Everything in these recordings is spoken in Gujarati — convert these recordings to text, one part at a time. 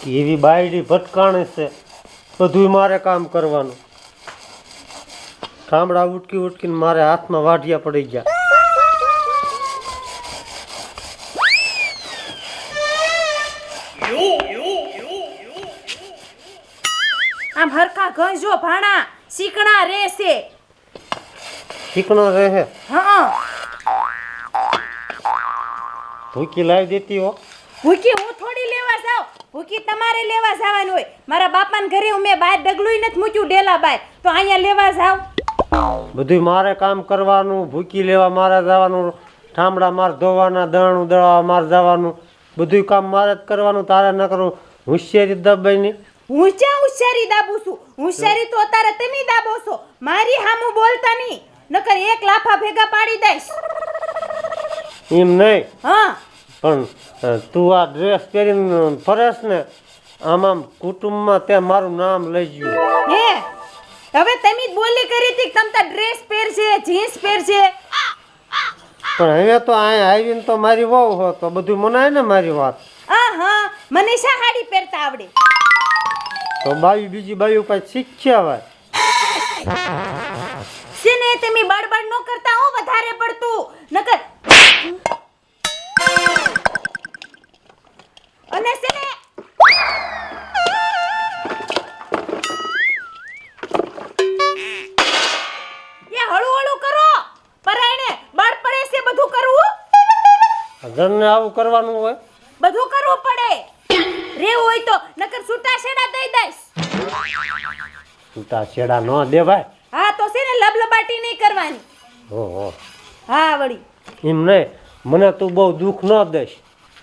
એવી બાયડી ભટકાણે છે, બધું મારે કામ કરવાનું. ઠામડા ઉટકી ઉટકીને મારે હાથમાં વાઢિયા પડી ગયા. આમ હરખા ગંજો ભાણા શીકણા રહેશે. ચીકણો રહે. હા ભૂકી લાવી દેતી હો. ભૂકી હું થોડી લેવા જાઉં, ભૂકી તમારે લેવા જવાનું હોય. મારા બાપાને ઘરે મેં બહાર ડગલું નથી મૂક્યું ડેલા બાય, તો અહીંયા લેવા જાવ. બધું મારે કામ કરવાનું, ભૂકી લેવા મારે જવાનું, ઠામડા મારે ધોવાના, દળનું દળવા મારે જવાનું, બધું કામ મારે જ કરવાનું. તારે ન કરું હોશિયારી દબાઈની. હું ક્યાં હોશિયારી દાબું છું? હોશિયારી તો અત્યારે તમે દાબો છો, મારી હામું બોલતા નહીં, નકર એક લાફા ભેગા પાડી દઈશ. એમ નહીં, હા પણ તું આ ડ્રેસ પહેરીને ફરેશ ને, આમ કુટુંબમાં તે મારું નામ લઈ ગયું. હે હવે તમે જ બોલી કરી હતી કે તમ ડ્રેસ પહેરશે, જીન્સ પહેરશે. પણ હવે તો અહીંયા આવીને તો મારી વહુ હો, તો બધું મનાય ને મારી વાત. હા મને સાડી પહેરતા આવડે. તો બાયું બીજી બાયું કઈ શીખ્યા હોય. સિને તમે બડબડ ન કરતા હો વધારે પડતું, નકર અને સિને એ હળુ હળુ કરો, પરાયણે બળ પડે છે બધું કરવું. ઘરને આવું કરવાનું હોય. બધું કરવું પડે. રેવું હોય તો નકર છૂટા છેડા દઈ દઈશ. છૂટા છેડા ન દેવાય. હા તો છે ને લબલબાટી નહીં કરવાની. ઓહો, હા વળી એમ નહીં, મને તું બહુ દુઃખ ન દઈશ.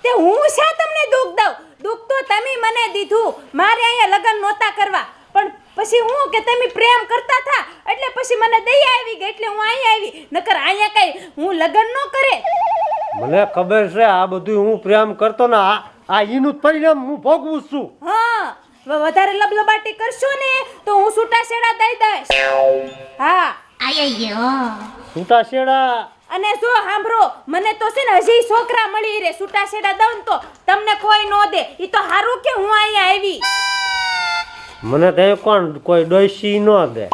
તે હું શા તમને દુઃખ દઉં? દુઃખ તો તમે મને દીધું. મારે અહીંયા લગ્ન નહોતા કરવા, પણ પછી હું કે તમે પ્રેમ કરતા થા એટલે પછી મને દયા આવી ગઈ એટલે હું અહીંયા આવી. નકર અહીંયા કઈ હું લગ્ન ન કરે. મને ખબર છે આ બધું હું પ્રેમ કરતો ને, આ એનું જ પરિણામ હું ભોગવું છું. હા વધારે લબલબાટી કરશો ને તો હું છૂટા છેડા દઈ દઈશ. હા છૂટા છેડા. અને જો સાંભળો, મને તો છે ને હજી છોકરા મળી રે. છૂટા છેડા દઉં તો તમને કોઈ નો દે. ઈ તો હારું કે હું અહીંયા આવી. મને તો કોણ કોઈ ડોસી ન દે,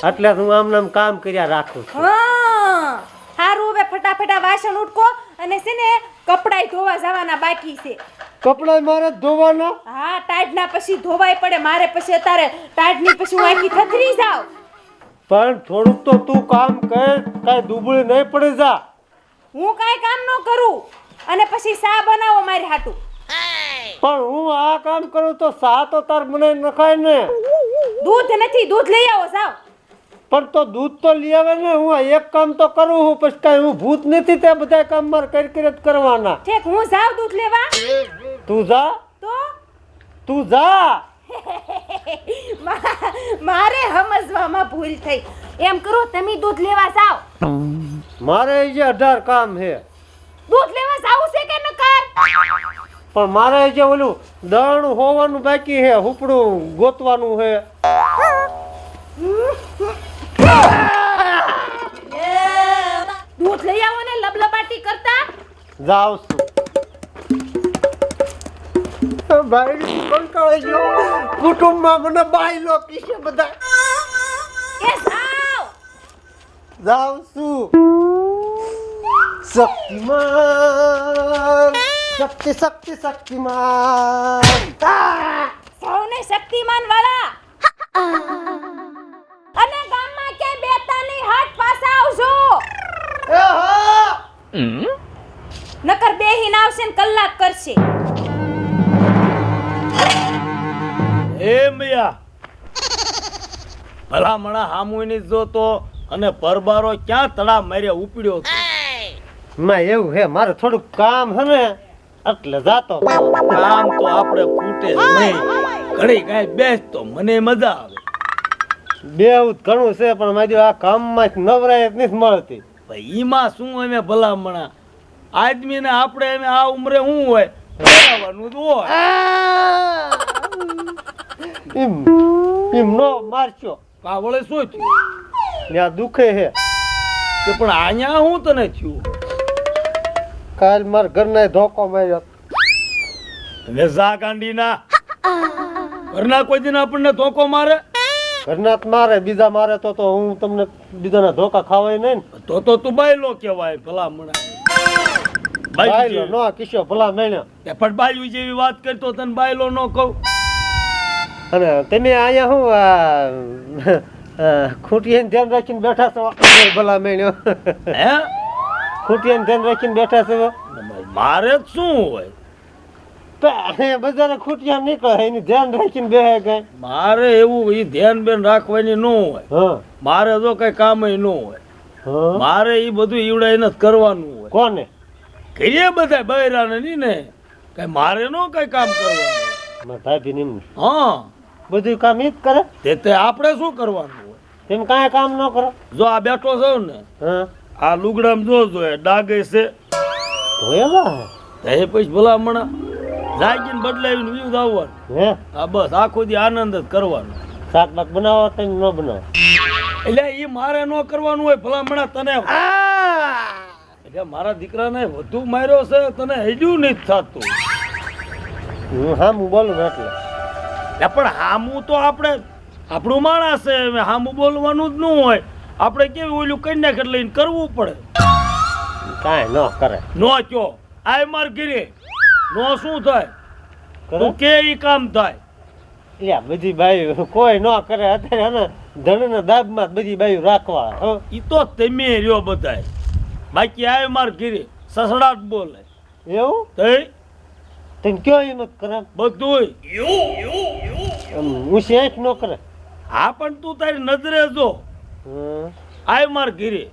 એટલે હું આમ નામ કામ કર્યા રાખું છું. હા હારું, હવે ફટાફટા વાસણ ઉટકો અને છે ને કપડાય ધોવા જવાના બાકી છે. કપડા મારે જ ધોવાના. હા ટાઢના પછી ધોવાય પડે મારે. પછી અત્યારે ટાઢની પછી હું આખી થથરી જાઉં. પણ થોડુંક તો તું કામ કર, કાંઈ દુબળી નહીં પડી જા. હું કાંઈ કામ ન કરું અને પછી સા બનાવો મારી હાટું. પણ હું આ કામ કરું તો સા તો તાર મને નખાય ને. દૂધ નથી, દૂધ લઈ આવો જાવ. પણ તો દૂધ તો લઈ આવે ને. હું એક કામ તો કરું હું, પછી કાંઈ હું ભૂત નથી. તે બધા કામ મારે કરી જ કરવાના. ઠીક હું જાવ દૂધ લેવા. તું જા, તો તું જા. મારે સમજવામાં ભૂલ થઈ. એમ કરો તમે દૂધ લેવા જાવ. મારે જે 18 કામ છે. દૂધ લેવા જાવું છે કે નકર? પણ મારે જે ઓલું દળનું હોવાનું બાકી છે, હુપડું ગોતવાનું છે. દૂધ લઈ આવો ને લબલબાટી કરતા. જાવ છું. ભાઈ કંટાળી ગયો. કુટુંબમાં મને બાયલો કીશે બધા. એ જાવ. જાવ છું. શક્તિમાન, શક્તિ શક્તિ શક્તિમાન. સૌને શક્તિમાન વાળા. અને ગામમાં ક્યાંય બેતા નહીં, હાટ પાછા આવજો. નકર બેહીને આવશે ને કલાક કરશે. મિયા ભલામણા હામુની જોતો અને પરબારો ક્યાં તળા માર્યા ઉપડ્યો છે. માં એવું હે, મારે થોડુંક કામ છે ને એટલે જાતો. કામ તો આપણે ખૂટે જ નહીં. ઘડી કાંઈ બેસતો મને મજા આવે. બેવું ઘણું છે, પણ મારી આ કામમાં નવરાય જ નથી મળતી. ભાઈ ઈમાં શું અમે ભલામણા આદમીને આપણે એમ આ ઉંમરે શું હોય કરાવવાનું જ હોય. એમ નો મારશો. કાવળે શું થયું? ત્યાં દુખે હે. પણ અહીંયા હું તને થયું? કાલ મારા ઘરને ધોકો માર્યો. વેઝા ગાંડીના ઘરના કોઈ દિન આપણને ધોકો મારે ઘરના જ મારે બીજા મારે તો હું તમને બીજાના ધોકા ખાવાય નહીં ને. તો તું બાયલો કહેવાય ભલા મણા બાયલો નો કિસ્સો ભલા મેણ્યો. પણ બાયું જેવી વાત કરતો તને બાયલો ન કહું. અને તમે અહીંયા શું ખૂટિયાને ધ્યાન રાખીને બેઠા છો ભલા મેણ્યો. હે ખૂટિયાને ધ્યાન રાખીને બેઠા છો મારે જ શું હોય તો અહીંયા બધાને ખૂટિયા નીકળે એની ધ્યાન રાખીને બેહે કઈ. મારે એવું એ ધ્યાન બેન રાખવાની ન હોય. હા મારે જો કઈ કામ ન હોય. હા મારે એ બધું ઈવડાઈને જ કરવાનું હોય. કોને કરીએ બધા બૈરાને નહીં ને કઈ મારે ન કઈ કામ કરવાનું હોય. મારા ભાભી નિમ હા બધું કામ ઈ જ કરે. તે આપણે શું કરવાનું હોય. તેમ કાંઈ કામ ન કરો. જો આ બેઠો છો ને હા આ લુગડામાં જો ડાગે છે તો એવા એ પછી ભલા મણા જાગીને બદલાવીને વ્યૂ આવવાનું. હે હા બસ આખો દી આનંદ જ કરવાનો. શાક બાક બનાવો તો ન બનાવો. એટલે એ મારે ન કરવાનું હોય ભલા મણા તને એટલે મારા દીકરાને વધુ માર્યો છે તને હજુ નહીં થતું. હું હામું બોલું ને એટલે એટલે પણ હામું તો આપણે આપણું માણસ છે હવે હામું બોલવાનું જ ન હોય. આપણે કેવું ઓલું કન્યા કર લઈને કરવું પડે. કાંઈ ન કરે. નો કયો આય માર ઘીરે નો શું થાય કરે તું કે ઈ કામ થાય. એટલે બધી બાયું કોઈ ન કરે અત્યારે એને ધણીના દાબમાં જ બધી બાયું રાખવા. હો. ઈ તો તમે રહ્યો બધાય બાકી આય માર ઘીરે સસડાટ બોલે એવું તઈ તમે કયો હિંમત કરે બધુંય ઊંચી આંખ ન કરે. હા પણ તું તારી નજરે જો હમ. આય માર ઘીરે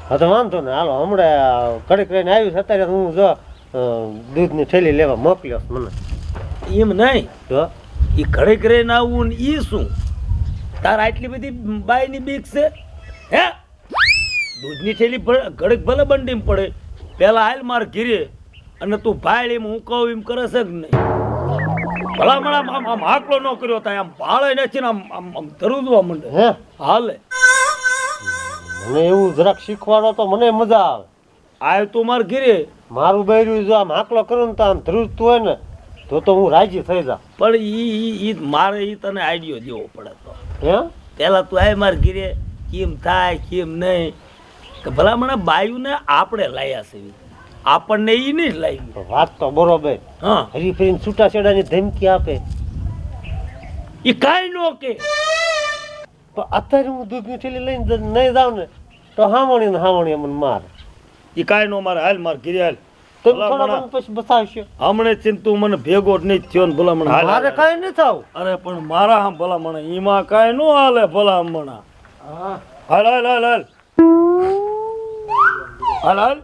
હા તો વાંધો ને હાલો હમણાં કડીક રહીને આવ્યું છે અત્યારે હું જો દૂધની થેલી લેવા મોકલ્યો છે મને. એમ નહીં તો ઈ ઘડીક રહીને આવવું ને ઈ શું તાર આટલી બધી બાયની બીક છે હે દૂધની થેલી ઘડીક ભલે બંડીમાં પડે પેલા હાલ માર ઘીરે અને તું ભાઈ એમ હું કહું એમ કરે છે કે નહીં ભલા મને આમ હાકલો ન કર્યો તા આમ ભાળે નથી ને આમ ધરુદવા માંડે હે હાલે મને એવું જરાક શીખવાડો તો મને મજા આવે. આય તું માર ઘીરે મારું બૈરું જો આમ હાકલો કરું ને તો આમ ધ્રુજતું હોય ને તો હું રાજી થઈ જાઉં. પણ ઈ મારે ઈ તને આઈડિયો દેવો પડે તો હે પેલા તું આય માર ઘીરે કેમ થાય કેમ નહીં કે ભલા મને બાયુને આપણે લાયા છે આપણને ઈ નહીં લાવી. વાત તો બરોબર. હા હરી ફરીને છૂટા છેડાની ધમકી આપે ઈ કાંઈ નો કે તો અત્યારે હું દૂધની થેલી લઈને નહીં જાઉં ને તો હાવણી મને મારે. ઈ કાંઈ નો મારે હાલ માર ઘીરે હાલ તમે ભલા થોડા મણા. મને પછી બતાવશો. હમણે થી તું મને ભેગો જ નહીં થયો ને ભલા મને હાલ મારે કાંઈ નહીં થવું. અરે પણ મારા હા ભલા મને ઈમાં કાંઈ નો હાલે ભલા મણા હા હાલ હાલ હાલ હાલ હાલ હાલ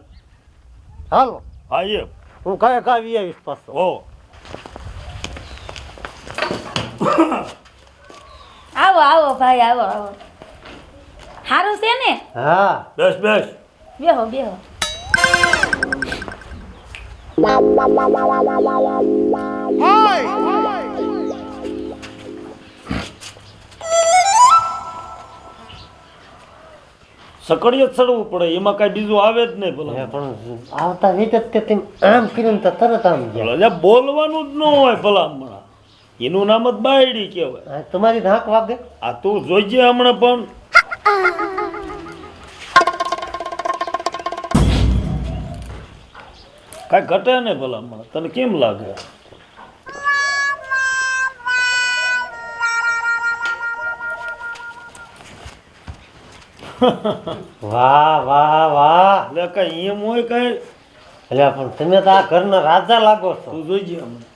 હાલો આયે હું કાંઈ કાવી આવીશ પાછો. ઓ આવો આવો ભાઈ આવો આવો સારું છે ને હા બેસ બેસ બેહો બેહો સકડીએ જ ચડવું પડે એમાં કાંઈ બીજું આવે જ નહીં ભલા હે, પણ આવતા રીતે જ તે તેમ આમ કરીને તો તરત આમ ગયા. ભલા બોલવાનું જ ન હોય ભલા હમણાં એનું નામ જ બાયડી કહેવાય. આ તમારી ધાક વાગે. આ તું જોઈજે હમણાં પણ કાંઈ ઘટે ને ભલા હમણાં તને કેમ લાગે વાહ વાહ વાહ. એટલે કાંઈ એમ હોય કાંઈ એટલે પણ તમે તો આ ઘરના રાજા લાગો છો. તું જોઈજે હમણાં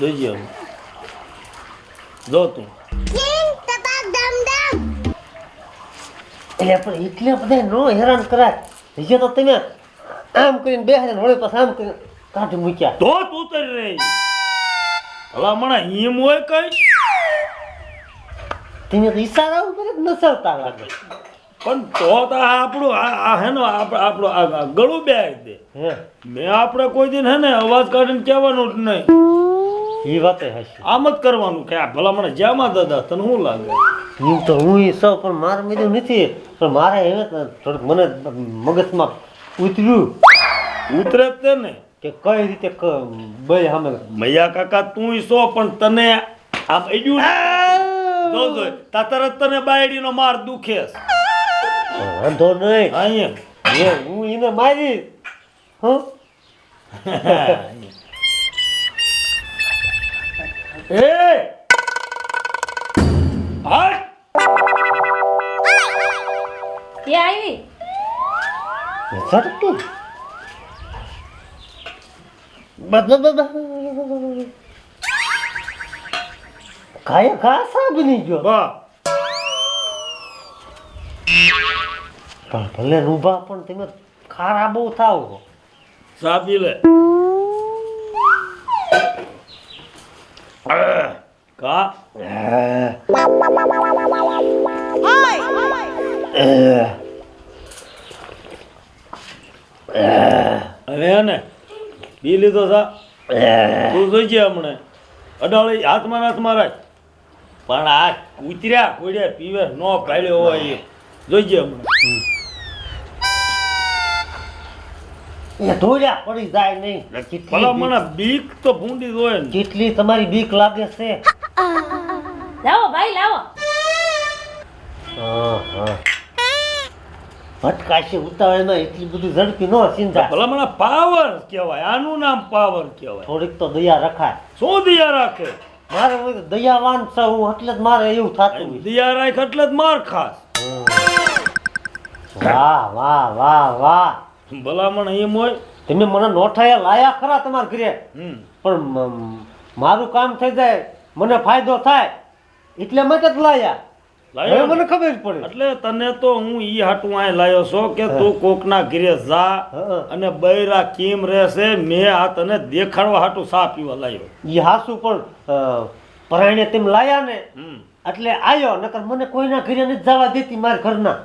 જોઈજે હમણાં જો તું એટલે પણ એટલે બધા નો હેરાન કરાય. બીજે તો તમે આમ કરીને બેસે ને વળી પાછા આમ કરીને કાઢી મૂક્યા. તો તું તરી રહી ભલા મણા એમ હોય કઈ તમે તો ઈશારા ઉપર જ નસરતા લાગે. પણ તો આપણું આ હે ને આપણું આ ગળું બેહાર દે હે મેં આપણે કોઈ દિન હે ને અવાજ કાઢીને કહેવાનું જ નહીં એ વાતે હશે. આમ જ કરવાનું કે આ ભલા મને જ્યામાં દાદા તને શું લાગે એમ તો હું સૌ પણ મારે બીજું નથી. પણ મારે હવે થોડુંક મને મગજમાં ઉતર્યું ઉતરે જ તે ને કે કઈ રીતે ભાઈ સામે મૈયા કાકા તું સો પણ તને આમ અડ્યું જોજો તરત તને બાયડીનો માર દુખે વાંધો નહીં અહીંયા હું એને મારીશ હં એ હાટ એ આવી સરતું ખાય ઘાસા બની ગયો બા પણ ભલે રૂભા પણ તમે ખારા બહુ થાવ છો. સાબી લે કા હવે ને પી લીધો સા તું જોઈજે હમણે અડાળી હાથમાં હાથમાં રાખ પણ આ કૂતર્યા કોડ્યા પીવે નો પાડ્યો હોય એ જોઈજે હમણે એ ધોળ્યા પડી જાય નહીં. ભલા મને બીક તો ભૂંડી જ હોય ને કેટલી તમારી બીક લાગે છે. લાવો ભાઈ લાવો ભટકાશે ઉતાવળમાં એટલી બધું ઝડપી ન સિંધા. ભલા મને પાવર કહેવાય આનું નામ પાવર કહેવાય થોડીક તો દયા રખાય. શું દિયા રાખે મારે હોય તો દયાવાન છે હું એટલે જ મારે એવું થતું હોય. દિયા રાખ એટલે જ માર ખાસ વાહ વાહ વાહ વાહ ભલામણ એમ હોય તમે મને નોઠાયા લાયા ખરા તમારા ઘરે પણ મારું કામ થઈ જાય મને ફાયદો થાય એટલે માટે જ લાયા. હવે મને ખબર પડે એટલે તને તો હું ઈ હાટું આ લાયો છો કે તું કોકના ઘરે જા અને બૈરા કેમ રહેશે મેં આ તને દેખાડવા હાટું સા પીવા લાયો. ઈ હાસુ પણ પરાયણે તેમ લાયા ને એટલે આયો નકર મને કોઈના ઘરે નથી જવા દેતી મારા ઘરના.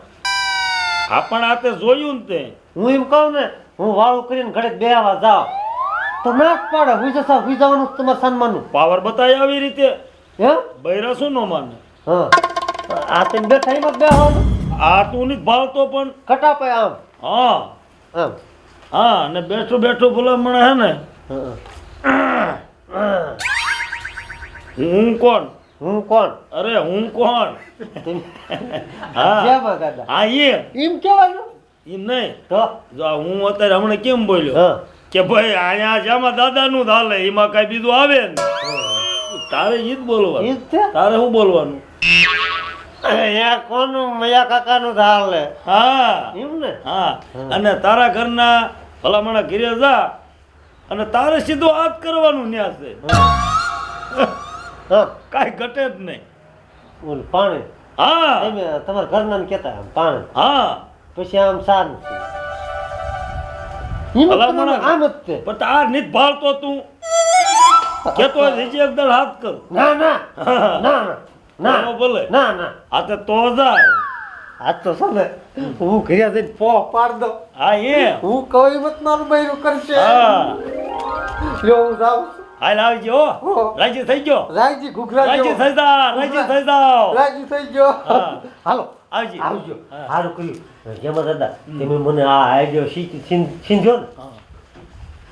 આપણ આ તે જોયું ને તે હું એમ કહું ને હું વાળું કરીને ઘરે બેહવા જાવ તો ના જ પાડે હુઈ જશા હુઈ જવાનું તમારે સન્માનનું. પાવર બતાય આવી રીતે હે બૈરા શું ન માને હા આ તેમ બેઠા એમાં બેહવાનું આ તું નહીં ભાવતો પણ કટાપે આમ હા આમ હા અને બેઠું બેઠું ભલામણ હે ને હું કોણ હું કોણ અરે હું કોણ તેમ હા જેમાં દાદા હા એમ કહેવાનું એ નહીં તો જો હું અત્યારે હમણાં કેમ બોલ્યો હા કે ભાઈ અહીંયા જેમાં દાદાનું ચાલે એમાં કઈ બીજું આવે ને તારે ઈ જ ઈ બોલવાનું જ છે. તારે શું બોલવાનું અહીંયા કોનું મયા કાકાનું ધાર લે હા એમ ને હા અને તારા ઘરના ભલામણા ઘરે જા અને તારે સીધું હાથ કરવાનું ન્યા છે હા કાંઈ ઘટે જ નહીં ઓલું પાણી હા તમે તમારા ઘરના ને કહેતા આમ પાણી હા પછી આમ સારું એમ જ ભલામણ તમારે આમ જ છે. પણ તાર નીત ભાળતો તું કેતો હોય હજી એક દળ હાથ કર ના ના ના ના ના એનો ભલે ના ના આ તો જાય આ તો છે ને હું ઘરે જઈને પો પાડ દો હા એ હું કઈ મત મારું બૈરું કરશે હા લ્યો હું જાઉં છું. હાલ આવજો હો. રાજી થઈ ગયો રાજી ઘૂઘરા રાજી જેવો. થઈ જા રાજી થઈ જાવ રાજી થઈ ગયો હા. હાલો આવજી આવજો હા. સારું કર્યું જેમાં દાદા તમે મને આ આઈડિયો શીંધ્યો ને હા.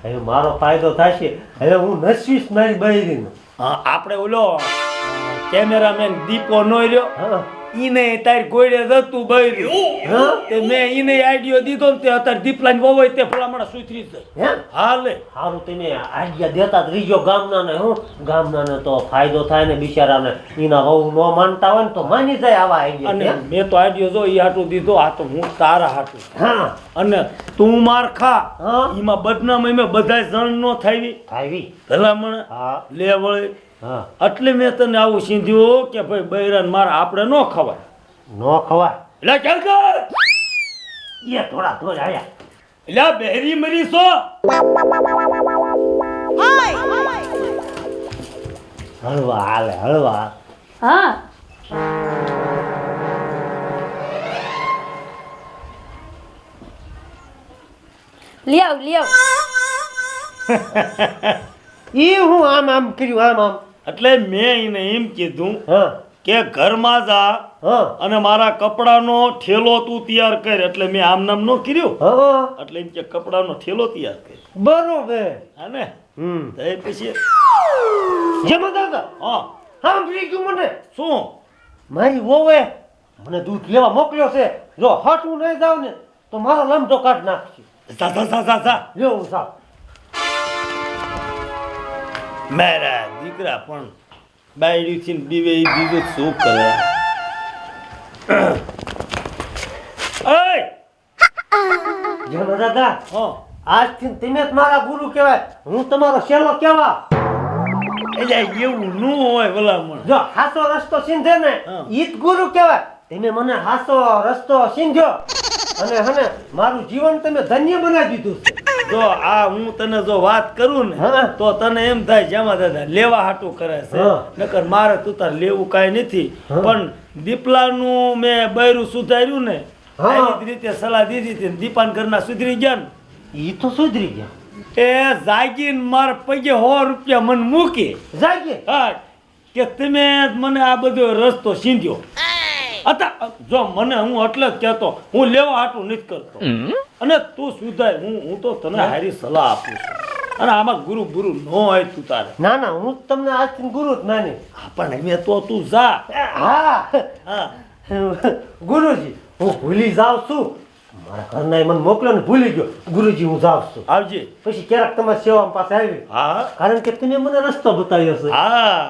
હવે મારો ફાયદો થશે. હવે હું નસવીશ મારી બૈરીનો. હા, આપણે ઓલો કેમેરામેન દીપો નો રહ્યો હા ઈને તારી ગોળે જતું બૈર્યું હા તે મેં ઈને આઈડિયો દીધો ને તે અત્યારે દીપલાની વહુ હોય તે ભલામણ સુધરી જાય હે હાલે સારું તમે આઈડિયા દેતા જ રહીજો ગામનાને. હું ગામનાને તો ફાયદો થાય ને બિચારાને એના વહુ ન માનતા હોય ને તો માની જાય આવા અને આઈડિયા. મેં તો આઈડિયો જો ઈ હાટું દીધો આ તો હું તારા હાટું હા અને તું માર ખા હા એમાં બદનામ એમાં બધાય જણ નો થાવી થાવી ભલામણ હા લે વળે હા એટલે મેં તને આવું સીધ્યું કે ભાઈ બૈરાન મારે આપણે ન ખવાય નો ખવાય એટલે ચાલ કર એ થોડા થોડા આયા એટલે આ બેરી મરી છો હળવા હાલે હળવા. હા લ્યાવ લ્યાવ ઈ હું આમ આમ કર્યું આમ આમ. એટલે મેં એને એમ કીધું હા કે ઘરમાં જા હા અને મારા કપડાનો ઠેલો તું તૈયાર કર. એટલે મેં આમ નામ નો કર્યું, હા એટલે એમ કે કપડાનો ઠેલો તૈયાર કર. બરોબર. હા ને? હમ તો એ પછી જેમાં દાદા હા સાંભળી ગયું મને. શું? મારી વહુએ મને દૂધ લેવા મોકલ્યો છે. જો હટું નહીં જાવ ને તો મારો લમટો કાઢ નાખશે. જા જા જા જા જા. લ્યો હું સાવ. મારા દીકરા પણ બાયડીથી બીવે ઈ બીજું શું કરે? ઓય જેમાં દાદા હા આજથી તમે જ મારા ગુરુ કહેવાય, હું તમારો શેલો કેવા. એટલે એવું ન હોય ભલામણ. જો હાસો રસ્તો સીંધે ને હા. ઈ જ ગુરુ કહેવાય. તમે મને હાસો રસ્તો સીંધ્યો અને હને મારું જીવન તમે ધન્ય બનાવી દીધું છે. જો આ હું તને જો વાત કરું ને હા. તો તને એમ થાય જેમાં દાદા લેવા હાટું કરે છે. હા. નકર મારે તું તાર લેવું કાંઈ નથી. હા. પણ દીપલાનું મેં બૈરું સુધાર્યું ને હા. એની જ રીતે સલાહ દીધી હતી. દીપાન ઘરના સુધરી ગયા ને ઈ તો સુધરી ગયા. એ જાગીને મારા પગે 100 રૂપિયા મને મૂકી. જાગે હા કે તમે મને આ બધો રસ્તો સીંધ્યો. હતા જો મને હું એટલે જ કહેતો, હું લેવા હાટું નથી કરતો. અને તું સુધાય, હું તો તને હારી સલાહ આપું છું. અને આમાં ગુરુ ગુરુ ન હોય તું તારે. ના ના હું તમને આજથી ગુરુ જ માની. હા, પણ હવે તો તું જા. હા હા ગુરુજી હું ભૂલી જાઉં છું. મારા ઘરના મને મોકલ્યો ને ભૂલી ગયો. ગુરુજી હું જાઉં છું. આવજે. પછી ક્યારેક તમારી સેવામાં પાસે આવી, હા કારણ કે તમે મને રસ્તો બતાવ્યો છે. હા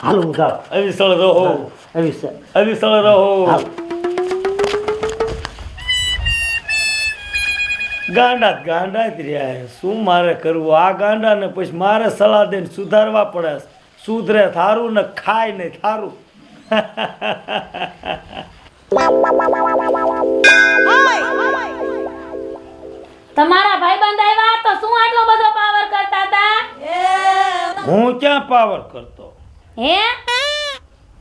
હાલો હું જાઉં. અવિસળ રહો, આવી છે. અવિસળ રહો. હાલો. ગાંડા જ રહ્યા છે. શું મારે કરવું આ ગાંડા ને? પછી મારે સલાહ દઈને સુધારવા પડે. સુધરે થારું ને ખાય ને થારું. તમારા ભાઈબંધ આવ્યા તો શું આટલો બધો પાવર કરતા હતા? હું ક્યાં પાવર કરતો? હે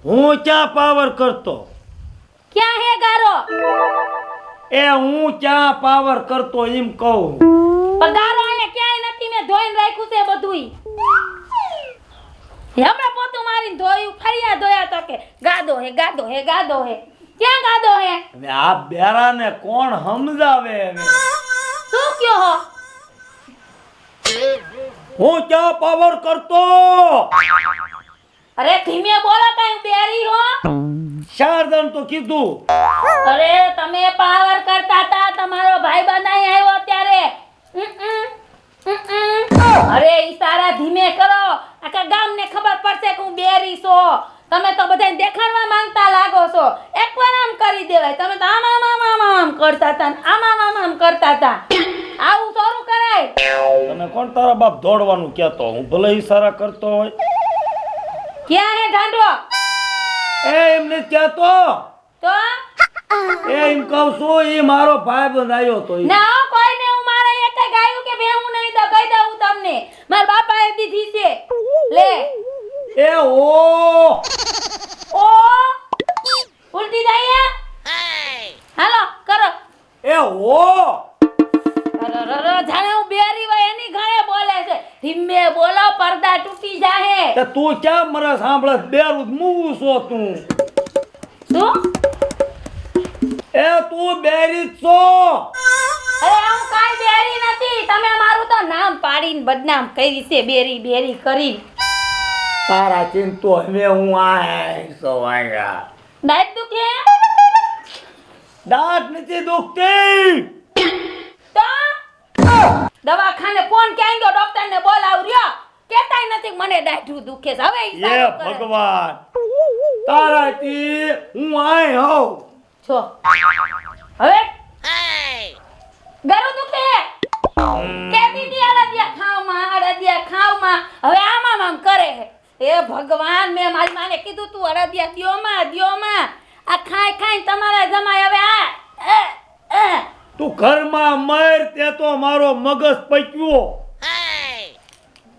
હું ક્યાં પાવર કરતો? ક્યાં હે ગારો? એ હું ક્યાં પાવર કરતો એમ કહું. પગારો અહીંયા ક્યાંય નથી. મેં ધોઈને રાખ્યું છે બધુંય. હમણાં પોતું મારીને ધોયું, ફરિયા ધોયા તો કે ગાદો હે ગાદો હે ગાદો હે. ક્યાં ગાદો હે? હવે આ બેરાને કોણ સમજાવે? હવે શું કયો હો? હું ક્યાં પાવર કરતો? અરે ધીમે બોલો, કઈ બેરી હો? શારદન તો કીધું. અરે તમે પાવર કરતા હતા. તમારો ભાઈબંધ અહીં આવ્યો ત્યારે. અરે ઈશારા ધીમે કરો, આખા ગામને ખબર પડશે કે હું બેરી છો. તમે તો બધાને દેખાડવા માંગતા લાગો છો. એકવાર આમ કરી દેવાય. તમે તો આમ આમ આમ આમ આમ કરતા હતા ને આમ આમ આમ આમ કરતા હતા. આવું શરૂ કરાય? તને કોણ તારા બાપ દોડવાનું કહેતો? હું ભલે ઈશારા કરતો હોય. ક્યાં હે ગાંડો? એ એમ નથી કહેતો. તો એ એમ કહું છું એ મારો ભાઈબંધ આવ્યો તો ઈ. ના કોઈને હું મારા એક ગાયું કે ભેહું નહીં તો કહી દઉં તમને. મારા બાપાએ દીધી છે. લે એ ઓ ઓ ઉલટી જાય. હાલો કરો. એ ઓ જાણે હું બેરી હોય એની ઘરે બોલે છે. ધીમે બોલો, પડદા તૂટી જાહે. તે તું ક્યાં મને સાંભળે? બેરું મૂવું છો તું? શું? એ તું બેરી જ છો? અરે હું કાઈ બેરી નથી. તમે મારું તો નામ પાડીને બદનામ કરી છે. બેરી બેરી કરી. તારા ચિંતો હવે હું આયો આયા. દાંત દુખે? દાંત નથી દુખતી. તો દવાખાને ફોન ક્યાં ગયો? ડોક્ટર ને બોલાવ રહ્યો. કેતાય નથી મને દાઢું દુખે છે. હવે ઈ એ સારું કરે. ભગવાન, તારાથી હું આય હોઉં. છો હવે ગળું દુખે કે દીદી અડદિયા ખાવમાં હવે આમ કરે હે. હે ભગવાન, મેં મારી માને કીધું તું અડદિયા દ્યોમાં આ ખાઈ તમારા જમાય હવે આ તું ઘરમાં મર, તે તો મારો મગજ પક્યો.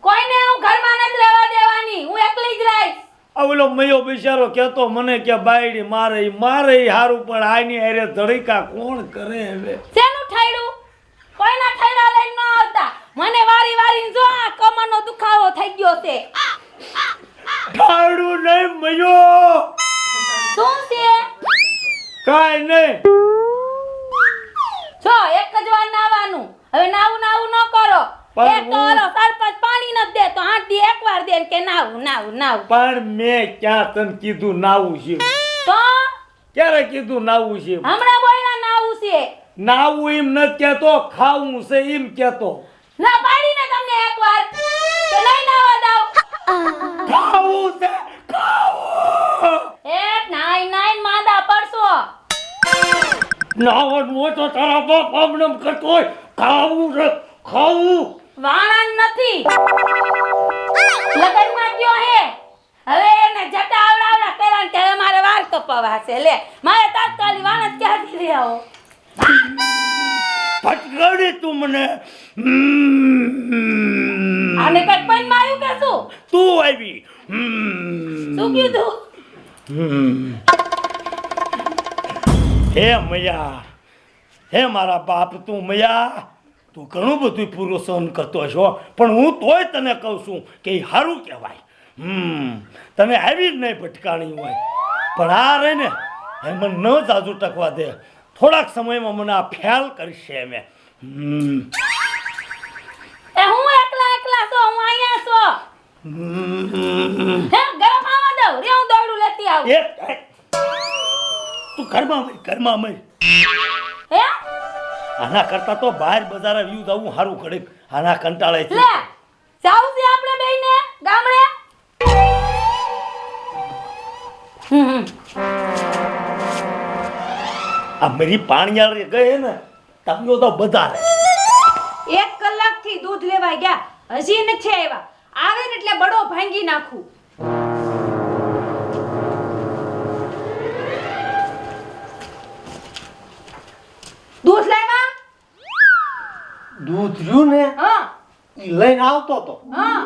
કોઈને હું ઘરમાં નથી રહેવા દેવાની. હું એકલી જ રહીશ. આ ઓલો મયો બિચારો કહેતો મને કે બાયડી મારે ઈ હારું, પણ આની હારે ધડીકા કોણ કરે હવે? શેનું ઠાયડું? કોઈના ઠાયડા લઈને ન આવતા. મને વારી જો આ કમરનો દુખાવો થઈ ગયો છે. ઠાડું નહીં મયો. પણ મેં ક્યાં તને કીધું નાવું છે? તો ક્યારે કીધું નાવું છે? હમણાં બોલ્યા નાવું છે. નાવું એમ નથી કહેતો, ખાવું છે એમ કહેતો. ના પાડીને તમને એકવાર તો નહીં નાવા દઉં. ખાવું છે, ખાવું. એ નાઈ નાઈ માંદા પડશો. નાવાનું હોય તો તારા બાપ આમનેમ કરતો હોય. ખાવું છે, ખાવું. વાણન નથી. લગનમાં ગયો હે. હવે એને જટા આવડાવડા પેલા કે હવે મારે વાળ કપાવા છે. લે મારે તાત્કાલિક વાણ જ ક્યાંથી લઈ આવો. ફટકાડી તું મને. આને કઈ પણ માર્યું કે શું? તું આવી. શું કીધું? હે મયા, હે મારા બાપ, તું મયા, તું ઘણું બધું પૂરું સહન કરતો છો, પણ હું તોય તને કહું છું કે એ સારું કહેવાય. તને આવી જ નહીં ભટકાણી હોય, પણ આ રે ને એ મને ન જાજુ ટકવા દે. થોડાક સમયમાં મને આ ખ્યાલ કરશે મેં. એ હું એકલા છો, હું અહીંયા છો. હે ગરમ આવા દઉં રે, હું દોડું લેતી આવું. એ તું ઘરમાં મય. હે આના કરતા તો બહાર બજારે વ્યૂ જવું સારું ઘડે. આના કંટાળે છે. લે જાવું છે આપણે બેયને ગામડે. આ મારી પાણીયાળ ગઈ ને તમે તો બજારે 1 કલાકથી દૂધ લેવા ગયા, હજી નથી આવ્યા. આવે ને એટલે બડો ભાંગી નાખું. દૂધ લાવ્યા? દૂધ રહ્યું ને હા ઈ લઈને આવતો તો, હા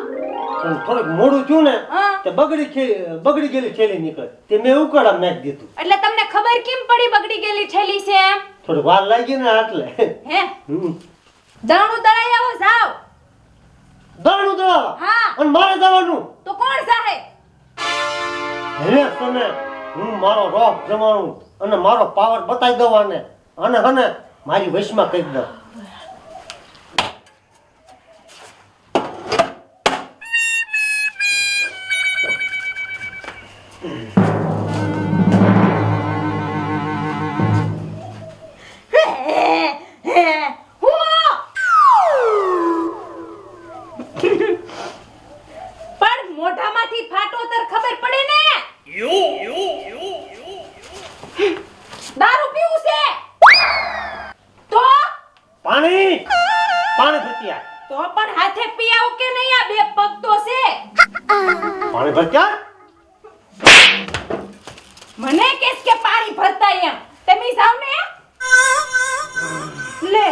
પણ થોડુંક મોડું થયું ને હા. તે બગડી ગયેલી થેલી નીકળી, તે મેં ઉકાળા નાખી દીધું. એટલે તમને ખબર કેમ પડી બગડી ગયેલી થેલી છે એમ? થોડી વાર લાગી ને એટલે. હે દાણું દળાઈ આવો જાવ. દાણું દળાવા હા. અને મારે જવાનું. તો કોણ સાહે? હે તને હું મારો રોપ જમાણું અને મારો પાવર બતાવી દઉં આને, અને હને મારી વશમાં કહી દઉં. પણ મોઢામાંથી ફાટો તર ખબર પડે ને. દારૂ પીવું છે તો પાણી ભરત્યા. તો પણ હાથે પી આવો કે નહીં? આ બે પગ તો છે. પાણી ભરત્યા મને કેસ કે પાણી ભરતા એમ તમે જાવ ને. લે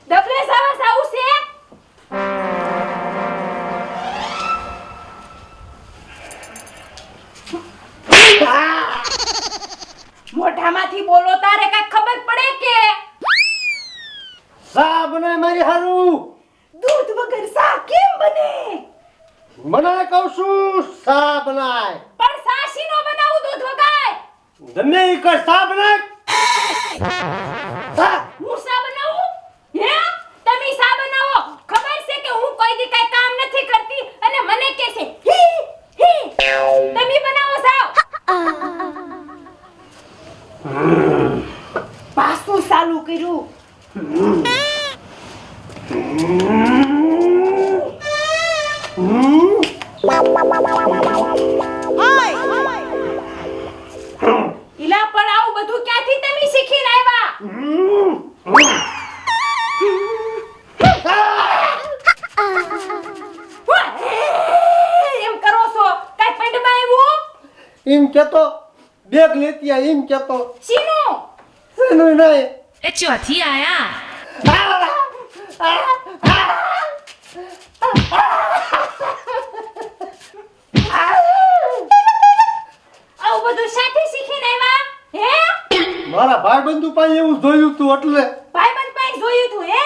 ડબલે સાવા સાવું છે. મોઢામાંથી બોલો તારે કઈ ખબર પડે કે? સા બનાય મારી હારું. દૂધ વગર સા કેમ બને? બનાય કહું છું, સા બનાય. પણ સાસી નો બનાવું દૂધ વગર. ગમે ઈ કર, સા બનાય. સા હું સા બનાવું? હે તમે સા બનાવો? ખબર છે કે હું કોઈ દી કઈ કામ નથી કરતી અને મને કહે છે હી હી તમે બનાવો સાવ. પાછું ચાલુ કર્યું. ઈલા પણ આવું બધું ક્યાંથી તમે શીખીને આવ્યા? એમ કરો છો કઈ પંડમાં આવ્યું? એમ કેતો બેગ લેતી આ, એમ કેતો શીનું? શેનું નહીં. એ ચોથી આયા આવું બધું સાથે શીખીને આવ્યા? હે મારા ભાઈબંધુ પાસે એવું જોયું તું એટલે. ભાઈબંધ પાસે જોયું તું? હે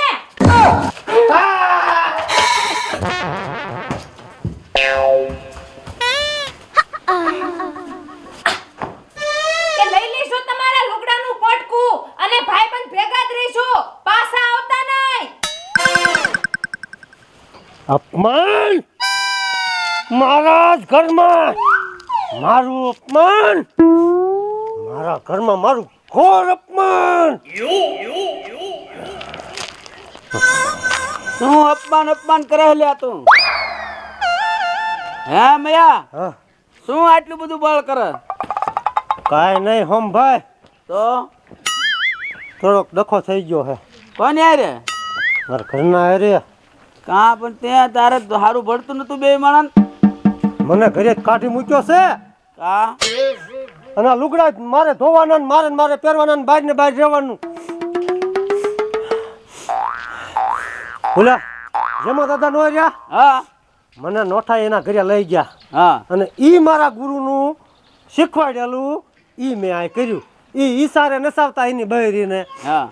કે લઈ લેશો તમારા લુગડાનું પટકું અને ભાઈબંધ ભેગા જ રહેશો. અપમાન મારા જ ઘરમાં મારું અપમાન મારા ઘરમાં મારું ઘોર અપમાન શું અપમાન કરે લ્યા તું? હે મયા, હા શું આટલું બધું બળ કરે? કાંઈ નહીં હમ ભાઈ તો થોડોક ડખો થઈ ગયો હે કોણ યાર? મારા ઘરના હારે કાં પણ ત્યાં તારે સારું ભળતું નતું બે માણસ? મને ઘરે જ કાઢી મૂક્યો છે કા અને આ લુગડા મારે ધોવાના ને મારે પહેરવાના ને બહાર ને બહાર રહેવાનું. બોલા જેમાં દાદા નો રહ્યા હા મને નોઠા એના ઘરે લઈ ગયા હા અને ઈ મારા ગુરુનું શીખવાડેલું ઈ મેં આ કર્યું. ઈ ઈશારે નસાવતા એની બહેરીને હા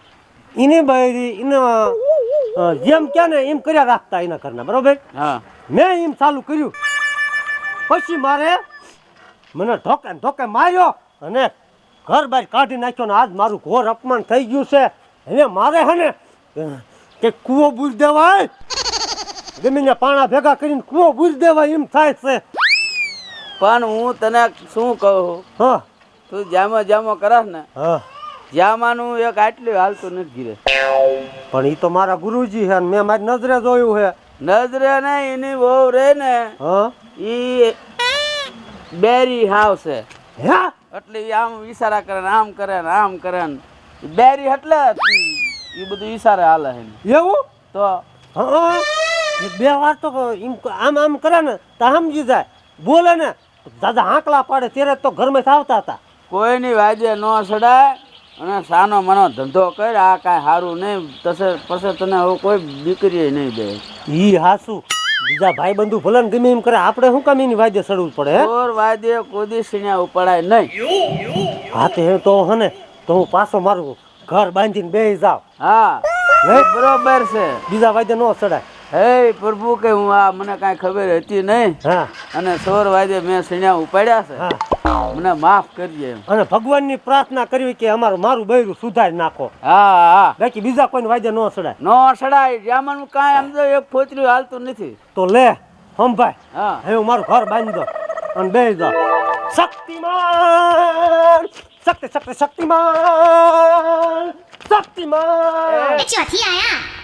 એની બહેરી એને જેમ કે ને એમ કર્યા રાખતા એના ઘરના બરોબર. હા મેં એમ ચાલુ કર્યું પછી મારે મને ધોકે માર્યો અને ઘર બહાર કાઢી નાખ્યો ને આજ મારું ઘોર અપમાન થઈ ગયું છે. હવે મારે હે ને કે કૂવો બૂર દેવાય ગમે ને પાણા ભેગા કરીને કૂવો બૂર દેવાય એમ થાય છે. પણ હું તને શું કહું, હા તું જામો કરસ ને હા જામાનું એક આટલું હાલતું નથી ગીરે. પણ એ તો મારા ગુરુજી છે ને મેં મારી નજરે જોયું છે. નજરે ને એની વહુ રે ને હા ઈ બેરી હાવ છે હે એટલે ઈ આમ ઈશારા કરે ને આમ કરે ને આમ કરે ને બેરી એટલે એ બધું ઈશારે હાલે છે. એવું તો હા એ બે વાર તો એમ આમ કરે ને તો સમજી જાય બોલે ને દાદા હાંકલા પાડે ત્યારે તો ઘરમાં આવતા હતા. કોઈની વાજે ન સડાય અને સાનો મનો ધંધો કર. આ કાંઈ સારું નહીં પછી તને હવે કોઈ દીકરી નહીં દે. ઈ હાસુ બીજા ભાઈ બંધુ ભલે ને ગમે એમ કરે આપણે શું કામ એની વાજે સડવું પડે હે? ચોર વાજે કોદી સીણ્યા ઉપડાય નહીં. હા તે તો હને તો હું પાછો મારું ઘર બાંધીને બેસી જાવ હા નહીં? બરોબર છે. બીજા વાજે ન સડાય. હે પ્રભુ કે હું આ મને કાંઈ ખબર હતી નહીં હા અને ચોર વાજે મેં સીણ્યા ઉપાડ્યા છે, હા મને માફ કરજે એમ. અને ભગવાનની પ્રાર્થના કરવી કે મારું બૈરું સુધારી નાખો. હા હા બાકી બીજા કોઈને વાજે ન સડાય. નો સડાય જામાનું કાંઈ આમ તો એક ફોતર્યું હાલતું નથી. તો લે હમ ભાઈ હા હવે હું મારું ઘર બાંધી દો અને બેસી જાવ. શક્તિમાન શક્તિમાન શક્તિમાન ચોથી આયા